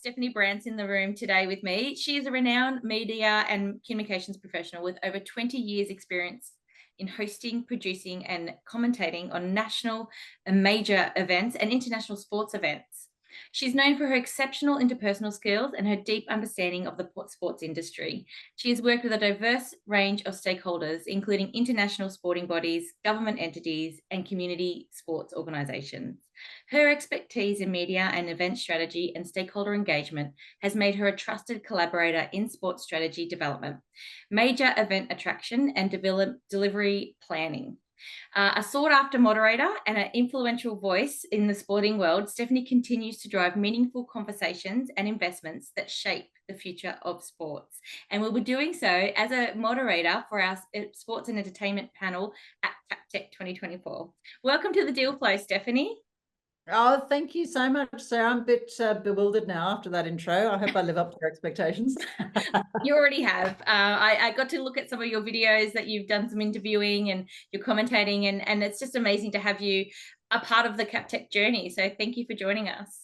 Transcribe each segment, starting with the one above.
Stephanie Brantz in the room today with me. She is a renowned media and communications professional with over 20 years experience in hosting, producing and commentating on national and major events and international sports events. She's known for her exceptional interpersonal skills and her deep understanding of the sports industry. She has worked with a diverse range of stakeholders, including international sporting bodies, government entities, and community sports organisations. Her expertise in media and event strategy and stakeholder engagement has made her a trusted collaborator in sports strategy development, major event attraction, and delivery planning. A sought-after moderator and an influential voice in the sporting world, Stephanie continues to drive meaningful conversations and investments that shape the future of sports. And we'll be doing so as a moderator for our sports and entertainment panel at CapTech 2024. Welcome to the Deal Flow, Stephanie. Oh, thank you so much, Sarah. I'm a bit bewildered now after that intro. I hope I live up to your expectations. You already have. I got to look at some of your videos that you've done some interviewing and you're commentating, and it's just amazing to have you a part of the CapTech journey. So thank you for joining us.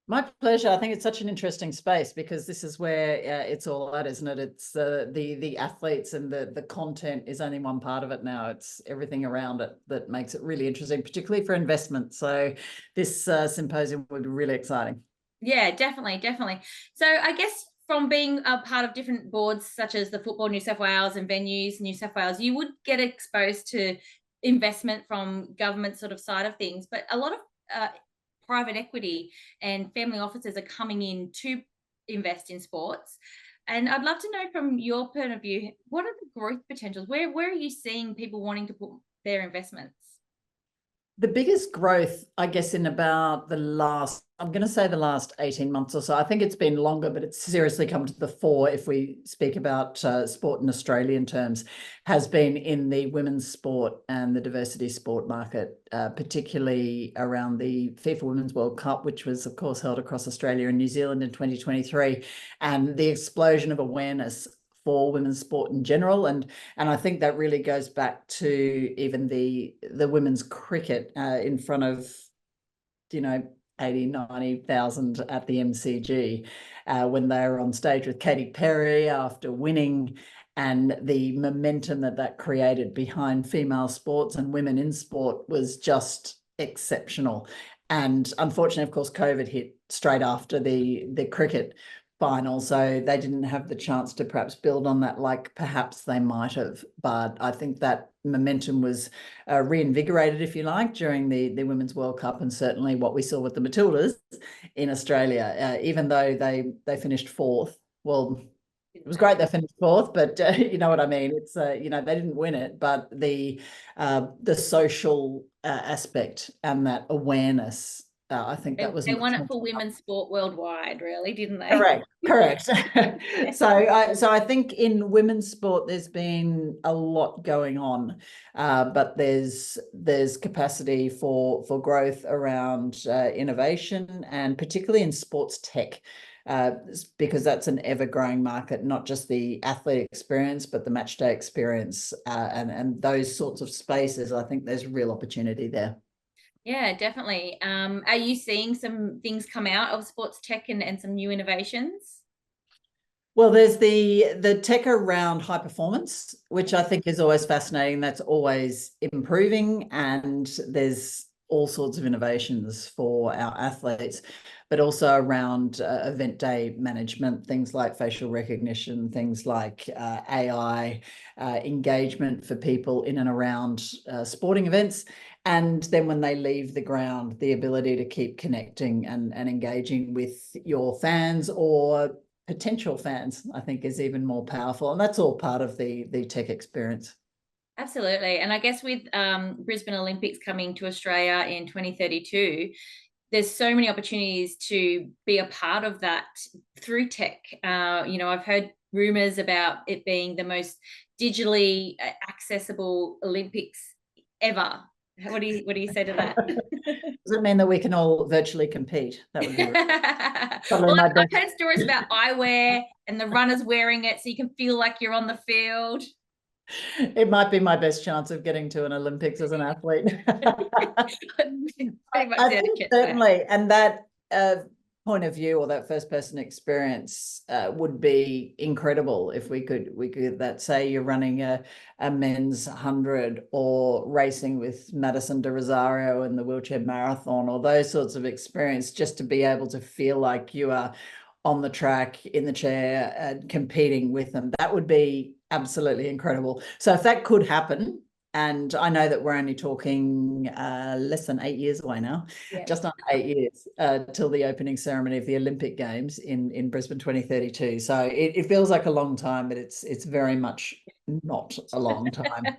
My pleasure. I think it's such an interesting space because this is where it's all at, isn't it? It's the athletes, and the content is only one part of it now. It's everything around it that makes it really interesting, particularly for investment. So this symposium would be really exciting. Yeah, definitely. So I guess from being a part of different boards, such as the Football New South Wales and Venues New South Wales, you would get exposed to investment from government sort of side of things, but a lot of private equity and family offices are coming in to invest in sports. And I'd love to know from your point of view, what are the growth potentials? Where are you seeing people wanting to put their investments? The biggest growth, I guess, in about the last 18 months or so. I think it's been longer, but it's seriously come to the fore if we speak about sport in Australian terms, has been in the women's sport and the diversity sport market, particularly around the FIFA Women's World Cup, which was, of course, held across Australia and New Zealand in 2023, and the explosion of awareness for women's sport in general. And I think that really goes back to even the women's cricket in front of, 80,000-90,000 at the MCG when they were on stage with Katy Perry after winning, and the momentum that created behind female sports and women in sport was just exceptional. And unfortunately, of course, COVID hit straight after the cricket final, so they didn't have the chance to perhaps build on that like perhaps they might have. But I think that momentum was reinvigorated, if you like, during the Women's World Cup, and certainly what we saw with the Matildas in Australia, even though they finished fourth. Well, it was great they finished fourth, but you know what I mean. It's they didn't win it, but the social aspect and that awareness. I think that was. They won it for women's sport worldwide, really, didn't they? Correct. So I think in women's sport there's been a lot going on, but there's capacity for growth around innovation, and particularly in sports tech. Because that's an ever-growing market, not just the athlete experience, but the matchday experience, and those sorts of spaces. I think there's real opportunity there. Yeah, definitely. Are you seeing some things come out of sports tech and some new innovations? Well, there's the tech around high performance, which I think is always fascinating. That's always improving, and there's all sorts of innovations for our athletes, but also around event day management, things like facial recognition, things like AI engagement for people in and around sporting events. And then when they leave the ground, the ability to keep connecting and engaging with your fans or potential fans, I think, is even more powerful. And that's all part of the tech experience. Absolutely. And I guess with Brisbane Olympics coming to Australia in 2032, there's so many opportunities to be a part of that through tech. I've heard rumors about it being the most digitally accessible Olympics ever. What do you say to that? Does it mean that we can all virtually compete? That would be well, I've heard stories about eyewear and the runners wearing it so you can feel like you're on the field. It might be my best chance of getting to an Olympics as an athlete. I think certainly, and that point of view, or that first person experience would be incredible if we could that, say you're running a men's 100 or racing with Madison de Rosario in the wheelchair marathon, or those sorts of experience, just to be able to feel like you are on the track in the chair and competing with them. That would be absolutely incredible. So if that could happen, and I know that we're only talking less than 8 years away now, just under 8 years till the opening ceremony of the Olympic Games in Brisbane 2032. So it feels like a long time, but it's very much not a long time.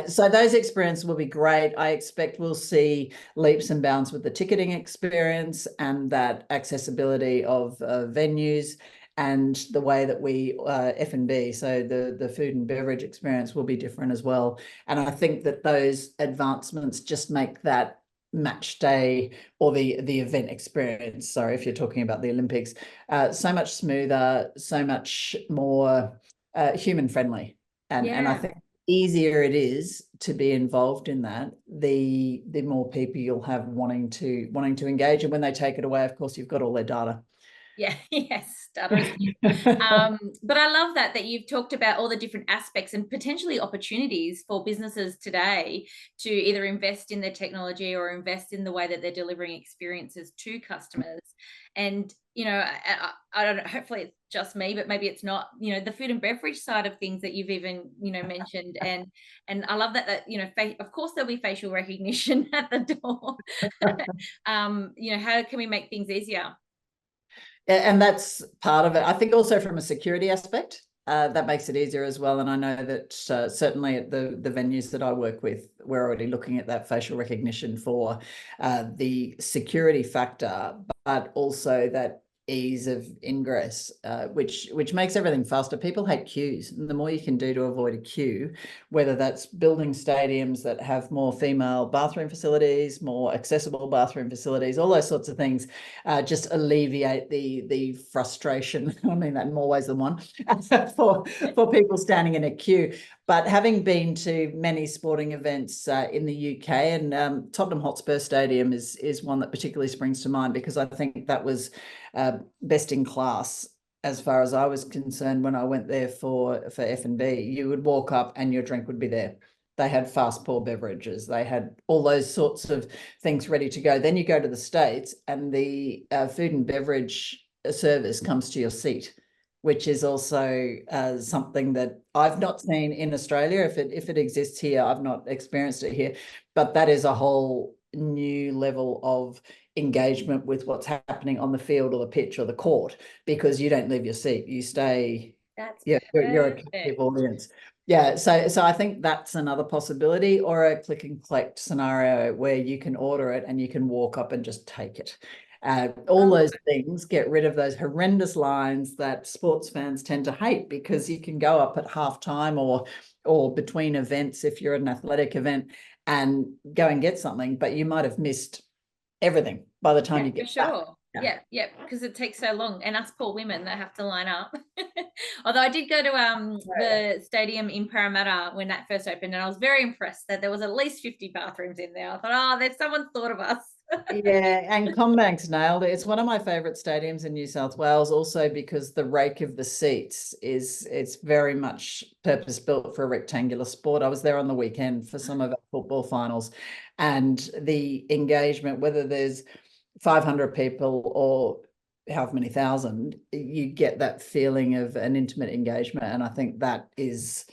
So those experiences will be great. I expect we'll see leaps and bounds with the ticketing experience and that accessibility of venues, and the way that we F&B, so the food and beverage experience, will be different as well. And I think that those advancements just make that match day, or the event experience, sorry, if you're talking about the Olympics, so much smoother, so much more human friendly. And I think easier it is to be involved in that, the more people you'll have wanting to engage. And when they take it away, of course, you've got all their data. Yeah, yes, data is key. But I love that you've talked about all the different aspects and potentially opportunities for businesses today to either invest in their technology or invest in the way that they're delivering experiences to customers. And, you know, I don't know, hopefully it's just me, but maybe it's not, you know, the food and beverage side of things that you've even, you know, mentioned. And I love that, you know, of course there'll be facial recognition at the door. You know, how can we make things easier? And that's part of it. I think also from a security aspect, that makes it easier as well. And I know that certainly at the venues that I work with, we're already looking at that facial recognition for the security factor, but also that ease of ingress, which makes everything faster. People hate queues, and the more you can do to avoid a queue, whether that's building stadiums that have more female bathroom facilities, more accessible bathroom facilities, all those sorts of things, just alleviate the frustration. I mean that in more ways than one for people standing in a queue. But having been to many sporting events in the UK, and Tottenham Hotspur Stadium is one that particularly springs to mind, because I think that was best in class as far as I was concerned when I went there for F&B. You would walk up and your drink would be there. They had fast pour beverages. They had all those sorts of things ready to go. Then you go to the States and the food and beverage service comes to your seat, which is also something that I've not seen in Australia. If it exists here, I've not experienced it here, but that is a whole new level of engagement with what's happening on the field or the pitch or the court, because you don't leave your seat, you stay. That's you're a captive audience. Yeah, so I think that's another possibility, or a click and collect scenario where you can order it and you can walk up and just take it. All those things get rid of those horrendous lines that sports fans tend to hate, because you can go up at halftime or between events, if you're at an athletic event, and go and get something, but you might have missed everything by the time you get back. Yeah, because it takes so long, and us poor women that have to line up. Although I did go to the stadium in Parramatta when that first opened, and I was very impressed that there was at least 50 bathrooms in there. I thought, oh, there's someone thought of us. Yeah, and Combank's nailed it. It's one of my favourite stadiums in New South Wales, also because the rake of the seats it's very much purpose built for a rectangular sport. I was there on the weekend for some of our football finals, and the engagement, whether there's 500 people or however many thousand, you get that feeling of an intimate engagement, and I think that is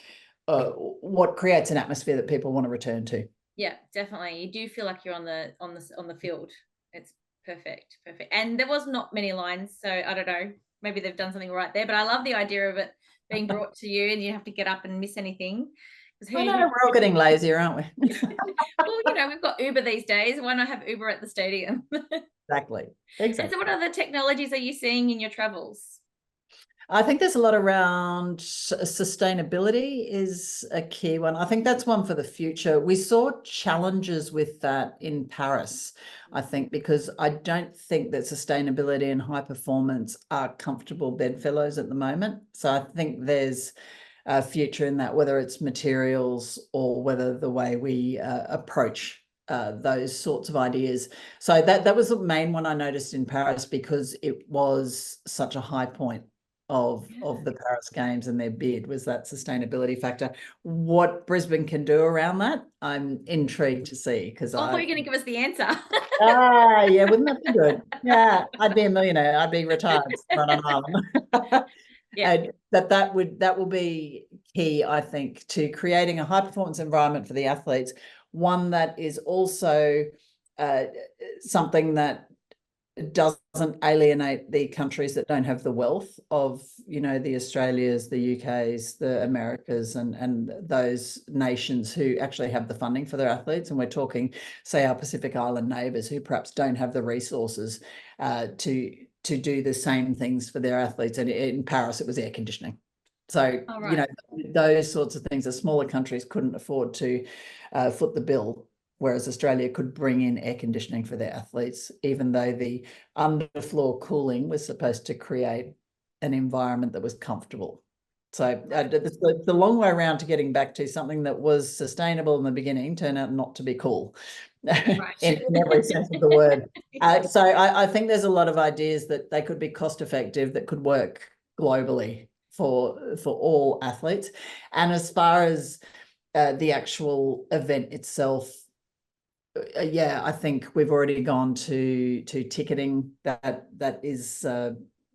what creates an atmosphere that people want to return to. Yeah, definitely. You do feel like you're on the field. It's perfect. And there was not many lines, so I don't know. Maybe they've done something right there, but I love the idea of it being brought to you, and you have to get up and miss anything. I know, we're all getting lazier, aren't we? Well, you know, we've got Uber these days. Why not have Uber at the stadium? Exactly. And so what other technologies are you seeing in your travels? I think there's a lot around sustainability is a key one. I think that's one for the future. We saw challenges with that in Paris, I think, because I don't think that sustainability and high performance are comfortable bedfellows at the moment. So I think there's a future in that, whether it's materials or whether the way we approach those sorts of ideas. So that was the main one I noticed in Paris, because it was such a high point of the Paris Games, and their bid was that sustainability factor. What Brisbane can do around that, I'm intrigued to see, because I thought you were going to give us the answer. yeah, wouldn't that be good? Yeah, I'd be a millionaire. I'd be retired on an island. Yeah. That will be key, I think, to creating a high performance environment for the athletes. One that is also something that doesn't alienate the countries that don't have the wealth of, the Australias, the UKs, the Americas, and those nations who actually have the funding for their athletes. And we're talking, say, our Pacific Island neighbours who perhaps don't have the resources to do the same things for their athletes. And in Paris, it was air conditioning. So, those sorts of things, the smaller countries couldn't afford to foot the bill, whereas Australia could bring in air conditioning for their athletes, even though the underfloor cooling was supposed to create an environment that was comfortable. So the long way around to getting back to something that was sustainable in the beginning turned out not to be cool. Right. in every sense of the word. So I think there's a lot of ideas that they could be cost effective, that could work globally for all athletes. And as far as the actual event itself, I think we've already gone to ticketing that is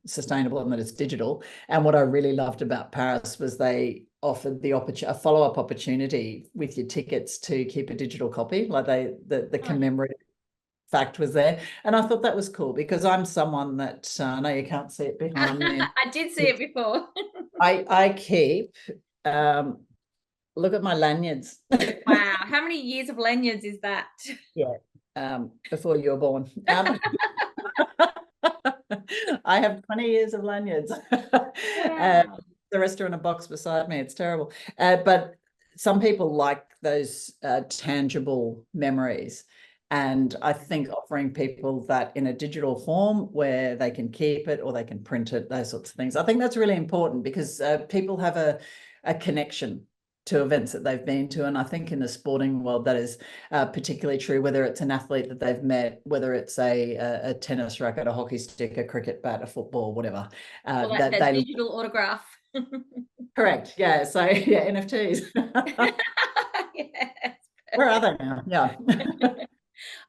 sustainable and that it's digital. And what I really loved about Paris was they offered a follow-up opportunity with your tickets to keep a digital copy, like the commemorative fact was there. And I thought that was cool, because I'm someone that I know you can't see it behind me. I did see it before. I keep look at my lanyards. Wow, how many years of lanyards is that? Yeah, before you were born. I have 20 years of lanyards. Wow. The rest are in a box beside me. It's terrible. But some people like those tangible memories. And I think offering people that in a digital form where they can keep it or they can print it, those sorts of things, I think that's really important, because people have a connection to events that they've been to. And I think in the sporting world, that is particularly true, whether it's an athlete that they've met, whether it's a tennis racket, a hockey stick, a cricket bat, a football, whatever. Well, that digital autograph. Correct. Yeah. So yeah, NFTs. Yes. Where are they now? Yeah.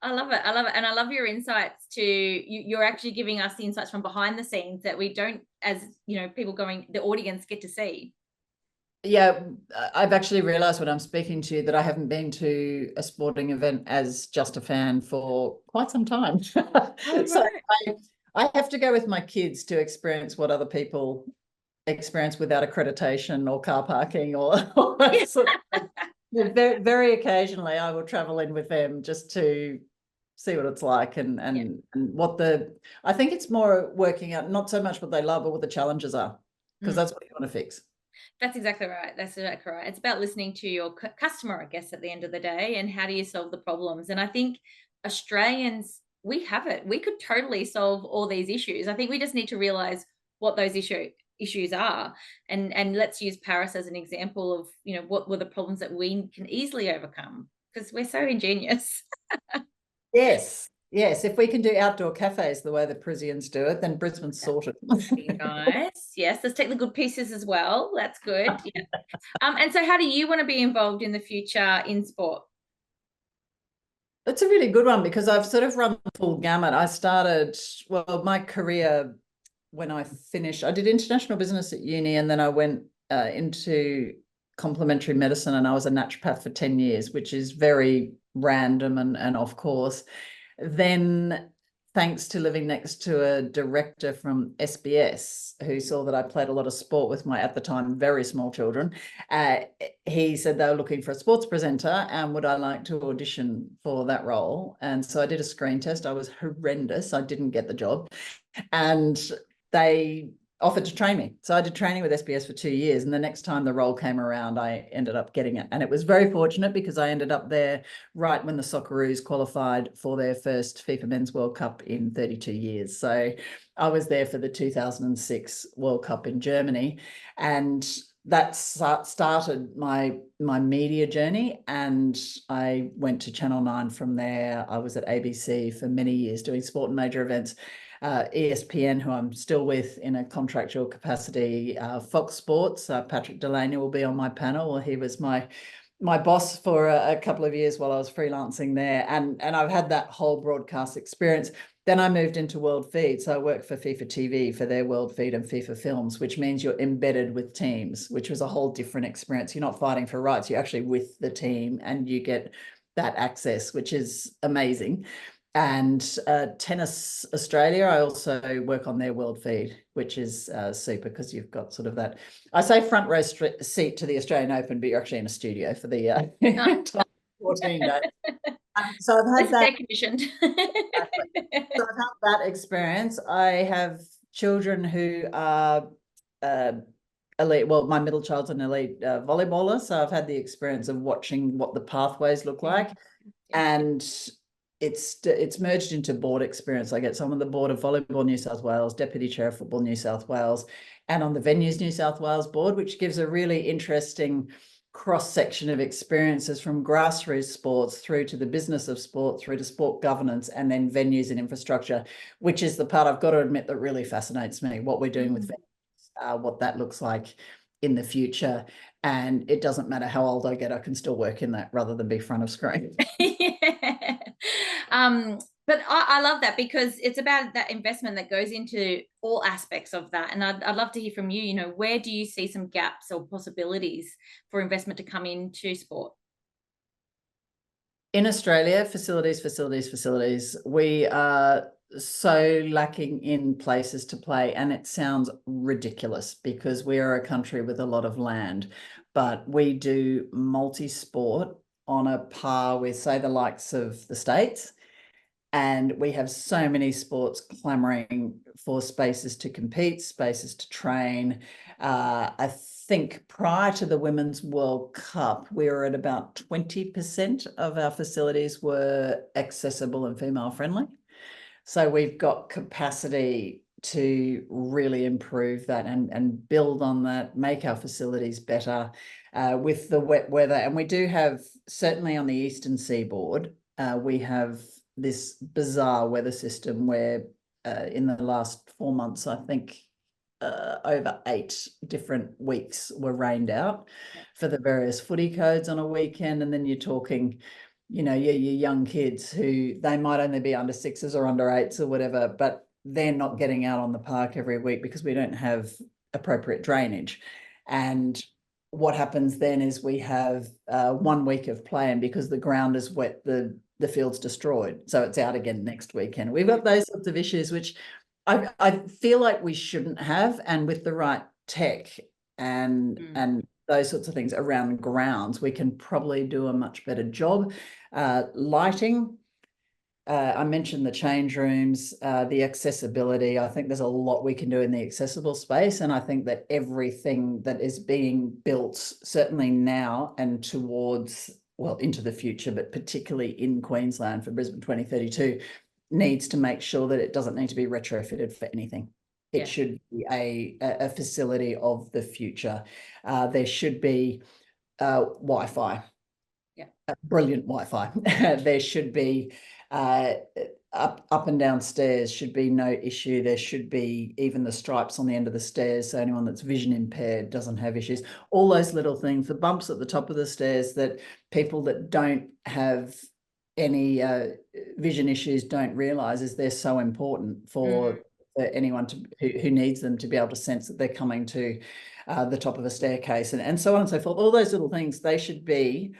I love it. And I love your insights to you're actually giving us the insights from behind the scenes that we don't, as people the audience get to see. Yeah, I've actually realized when I'm speaking to you that I haven't been to a sporting event as just a fan for quite some time. So I have to go with my kids to experience what other people experience without accreditation or car parking or sort of, very, very occasionally I will travel in with them just to see what it's like and what I think it's more working out not so much what they love, but what the challenges are, because that's what you want to fix. That's exactly right. That's exactly right. It's about listening to your customer, I guess, at the end of the day, and how do you solve the problems? And I think Australians, we have it. We could totally solve all these issues. I think we just need to realize what those issues are, and let's use Paris as an example of what were the problems that we can easily overcome, because we're so ingenious. Yes. Yes, if we can do outdoor cafes the way the Parisians do it, then Brisbane's sorted. Nice. Yes, let's take the good pieces as well. That's good. Yeah. And so how do you want to be involved in the future in sport? That's a really good one, because I've sort of run the full gamut. I started, my career when I finished, I did international business at uni, and then I went into complementary medicine, and I was a naturopath for 10 years, which is very random and of course. Then, thanks to living next to a director from SBS who saw that I played a lot of sport with my, at the time, very small children, he said they were looking for a sports presenter and would I like to audition for that role. And so I did a screen test. I was horrendous. I didn't get the job. And they offered to train me. So I did training with SBS for 2 years. And the next time the role came around, I ended up getting it. And it was very fortunate, because I ended up there right when the Socceroos qualified for their first FIFA Men's World Cup in 32 years. So I was there for the 2006 World Cup in Germany. And that started my media journey, and I went to Channel 9 from there. I was at ABC for many years doing sport and major events. ESPN, who I'm still with in a contractual capacity, Fox Sports, Patrick Delaney will be on my panel. Well, he was my boss for a couple of years while I was freelancing there, and I've had that whole broadcast experience. Then I moved into World Feed, so I worked for FIFA TV for their World Feed and FIFA Films, which means you're embedded with teams, which was a whole different experience. You're not fighting for rights, you're actually with the team, and you get that access, which is amazing. And Tennis Australia, I also work on their World Feed, which is super, because you've got sort of that, I say front row seat to the Australian Open, but you're actually in a studio for the 14 days. So I've had that. Air conditioned. Exactly. So I've had that experience. I have children who are elite. Well, my middle child's an elite volleyballer, so I've had the experience of watching what the pathways look like, and it's merged into board experience. I get some on the board of Volleyball New South Wales, Deputy Chair of Football New South Wales, and on the Venues New South Wales board, which gives a really interesting cross-section of experiences from grassroots sports through to the business of sport, through to sport governance, and then venues and infrastructure, which is the part I've got to admit that really fascinates me, what we're doing with venues, what that looks like in the future. And it doesn't matter how old I get, I can still work in that rather than be front of screen. Yeah. But I love that, because it's about that investment that goes into all aspects of that. And I'd love to hear from you, where do you see some gaps or possibilities for investment to come into sport? In Australia, facilities. We are so lacking in places to play, and it sounds ridiculous because we are a country with a lot of land, but we do multi-sport on a par with, say, the likes of the States. And we have so many sports clamoring for spaces to compete, spaces to train. I think prior to the Women's World Cup, we were at about 20% of our facilities were accessible and female friendly. So we've got capacity to really improve that and build on that, make our facilities better with the wet weather. And we do have, certainly on the eastern seaboard, we have this bizarre weather system where in the last 4 months, I think over 8 different weeks were rained out for the various footy codes on a weekend. And then you're talking, your young kids who they might only be under 6s or under 8s or whatever, but they're not getting out on the park every week because we don't have appropriate drainage. And what happens then is we have 1 week of play, and because the ground is wet, the field's destroyed. So it's out again next weekend. We've got those sorts of issues, which I feel like we shouldn't have. And with the right tech and those sorts of things around grounds, we can probably do a much better job. Lighting, I mentioned the change rooms, the accessibility. I think there's a lot we can do in the accessible space. And I think that everything that is being built, certainly now and towards, well, into the future, but particularly in Queensland for Brisbane 2032, needs to make sure that it doesn't need to be retrofitted for anything. It should be a facility of the future. There should be Wi-Fi, brilliant Wi-Fi. There should be up and down stairs should be no issue. There should be even the stripes on the end of the stairs, so anyone that's vision impaired doesn't have issues. All those little things, the bumps at the top of the stairs that people that don't have any vision issues don't realize is they're so important for anyone who needs them to be able to sense that they're coming to the top of a staircase, and so on and so forth. All those little things, they should be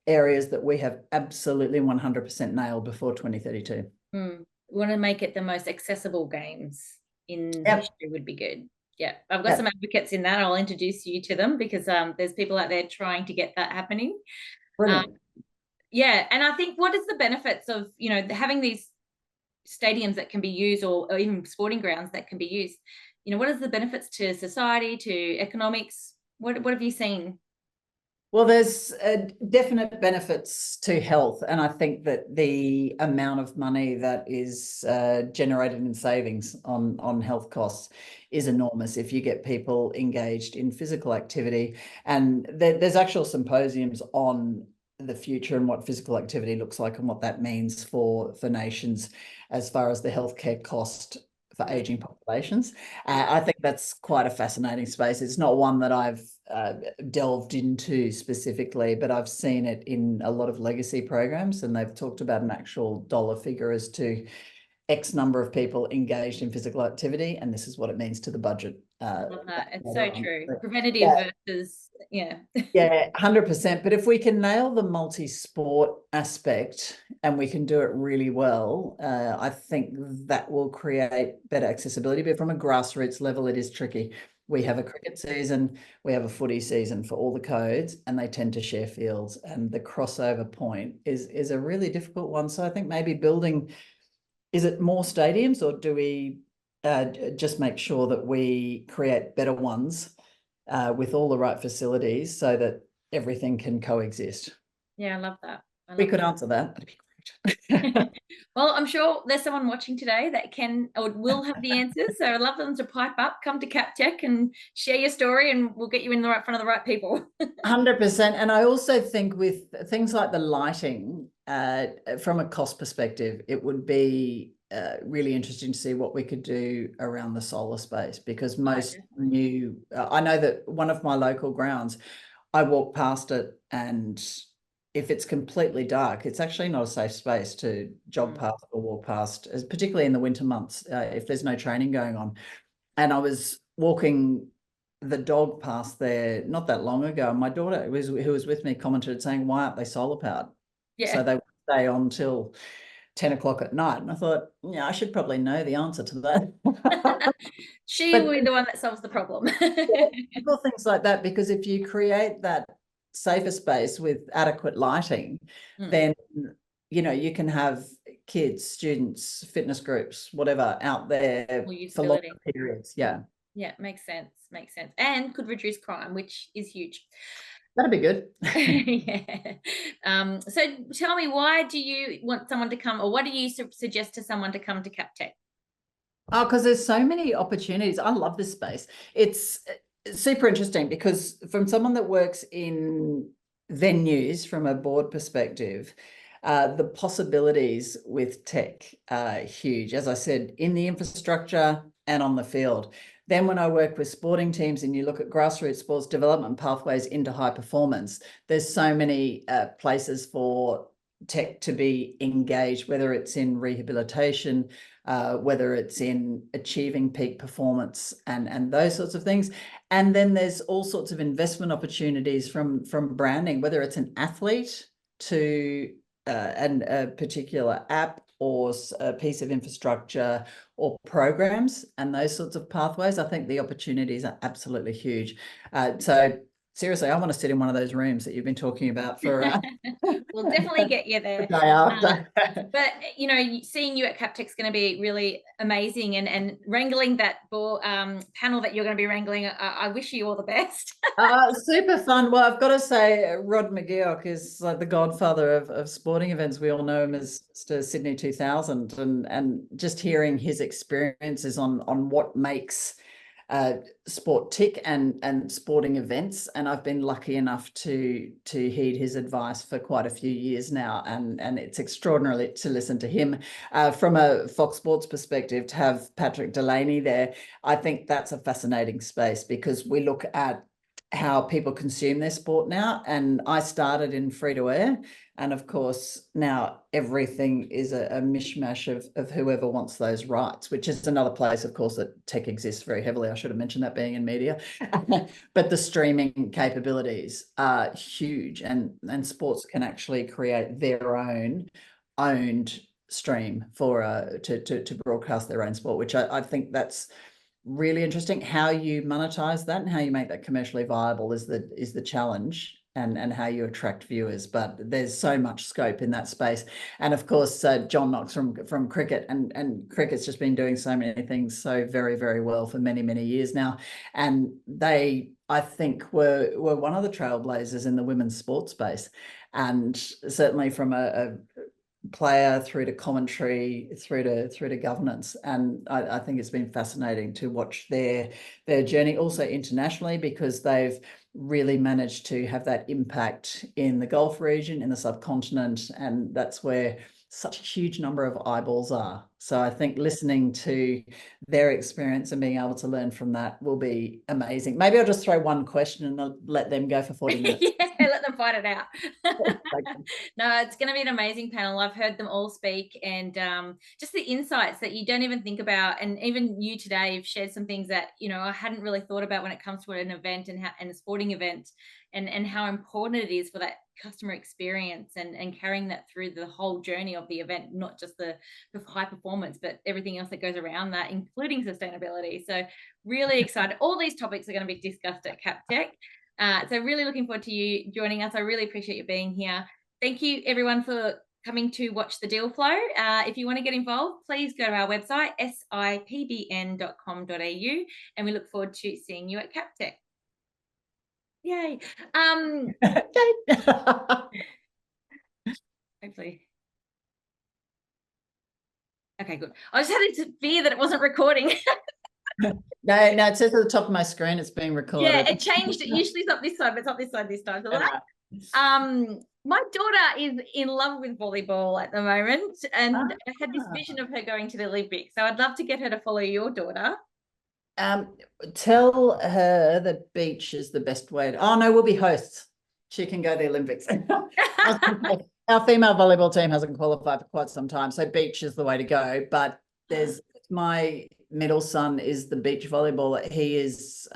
areas that we have absolutely 100% nailed before 2032. We want to make it the most accessible games in history would be good. Yeah, I've got some advocates in that. I'll introduce you to them, because there's people out there trying to get that happening. Brilliant. And I think, what is the benefits of having these stadiums that can be used, or even sporting grounds that can be used? What is the benefits to society, to economics? What have you seen? Well, there's definite benefits to health, and I think that the amount of money that is generated in savings on health costs is enormous if you get people engaged in physical activity. And there's actual symposiums on the future and what physical activity looks like and what that means for nations as far as the healthcare cost for aging populations. I think that's quite a fascinating space. It's not one that I've delved into specifically, but I've seen it in a lot of legacy programs, and they've talked about an actual dollar figure as to X number of people engaged in physical activity, and this is what it means to the budget. Love that. It's so true. But Preventative versus, yeah. Yeah, 100%. But if we can nail the multi-sport aspect and we can do it really well, I think that will create better accessibility. But from a grassroots level, it is tricky. We have a cricket season, we have a footy season for all the codes, and they tend to share fields. And the crossover point is a really difficult one. So I think maybe building, is it more stadiums, or do we just make sure that we create better ones with all the right facilities so that everything can coexist? Yeah, I love that. We could answer that. That'd be great. Well, I'm sure there's someone watching today that can or will have the answers. So I'd love them to pipe up, come to CapTech and share your story, and we'll get you in the right front of the right people. 100%. And I also think with things like the lighting, from a cost perspective, it would be really interesting to see what we could do around the solar space, because most new, I know that one of my local grounds, I walk past it, and if it's completely dark, it's actually not a safe space to jog past or walk past, particularly in the winter months, if there's no training going on. And I was walking the dog past there not that long ago, and my daughter, who was with me, commented saying, "Why aren't they solar powered?" Yeah. So they would stay on till 10 o'clock at night. And I thought, yeah, I should probably know the answer to that. She will be the one that solves the problem. Simple things like that, because if you create that safer space with adequate lighting, then you can have kids, students, fitness groups, whatever, out there for long periods. Yeah. Yeah, makes sense. And could reduce crime, which is huge. That'd be good. Yeah. So tell me, why do you want someone to come, or what do you suggest to someone to come to CapTech? Oh, because there's so many opportunities. I love this space. It's super interesting because from someone that works in venues from a board perspective, the possibilities with tech are huge, as I said, in the infrastructure and on the field. Then when I work with sporting teams and you look at grassroots sports development pathways into high performance, there's so many places for tech to be engaged, whether it's in rehabilitation, whether it's in achieving peak performance and those sorts of things. And then there's all sorts of investment opportunities from branding, whether it's an athlete to a particular app or a piece of infrastructure or programs and those sorts of pathways. I think the opportunities are absolutely huge. So seriously, I want to sit in one of those rooms that you've been talking about for. We'll definitely get you there. But seeing you at CapTech is going to be really amazing, and wrangling that panel that you're going to be wrangling. I wish you all the best. Super fun. Well, I've got to say, Rod McGeoch is like the godfather of sporting events. We all know him as Mr. Sydney 2000, and just hearing his experiences on what makes sport tick and sporting events. And I've been lucky enough to heed his advice for quite a few years now, and it's extraordinary to listen to him. From a Fox Sports perspective, to have Patrick Delaney there, I think that's a fascinating space, because we look at how people consume their sport now. And I started in free-to-air, and of course now everything is a mishmash of whoever wants those rights, which is another place, of course, that tech exists very heavily. I should have mentioned that, being in media. But the streaming capabilities are huge, and sports can actually create their own owned stream for to broadcast their own sport, which I think that's really interesting. How you monetize that and how you make that commercially viable is the challenge, and how you attract viewers. But there's so much scope in that space. And of course, John Knox from cricket, and cricket's just been doing so many things so very, very well for many, many years now. And they I think were one of the trailblazers in the women's sports space, and certainly from a player through to commentary, through to governance. And I think it's been fascinating to watch their journey also internationally, because they've really managed to have that impact in the Gulf region, in the subcontinent, and that's where such a huge number of eyeballs are. So I think listening to their experience and being able to learn from that will be amazing. Maybe I'll just throw one question and I'll let them go for 40 minutes. Yeah, let them fight it out. No, it's going to be an amazing panel. I've heard them all speak, and just the insights that you don't even think about. And even you today have shared some things that, you know, I hadn't really thought about when it comes to an event and a sporting event, and how important it is for that customer experience, and carrying that through the whole journey of the event, not just the high performance, but everything else that goes around that, including sustainability. So really excited. All these topics are going to be discussed at CapTech. So really looking forward to you joining us. I really appreciate you being here. Thank you everyone for coming to watch the deal flow. If you want to get involved, please go to our website, sipbn.com.au, and we look forward to seeing you at CapTech. Yay. Hopefully. Okay, good. I just had to fear that it wasn't recording. No, it says at the top of my screen it's being recorded. Yeah, it changed. It usually it's up this side, but it's up this side this time. So my daughter is in love with volleyball at the moment, and I had this vision of her going to the Olympics. So I'd love to get her to follow your daughter. Tell her that beach is the best way to, oh no, we'll be hosts. She can go to the Olympics. Our female volleyball team hasn't qualified for quite some time, so beach is the way to go. But there's my middle son is the beach volleyball. He is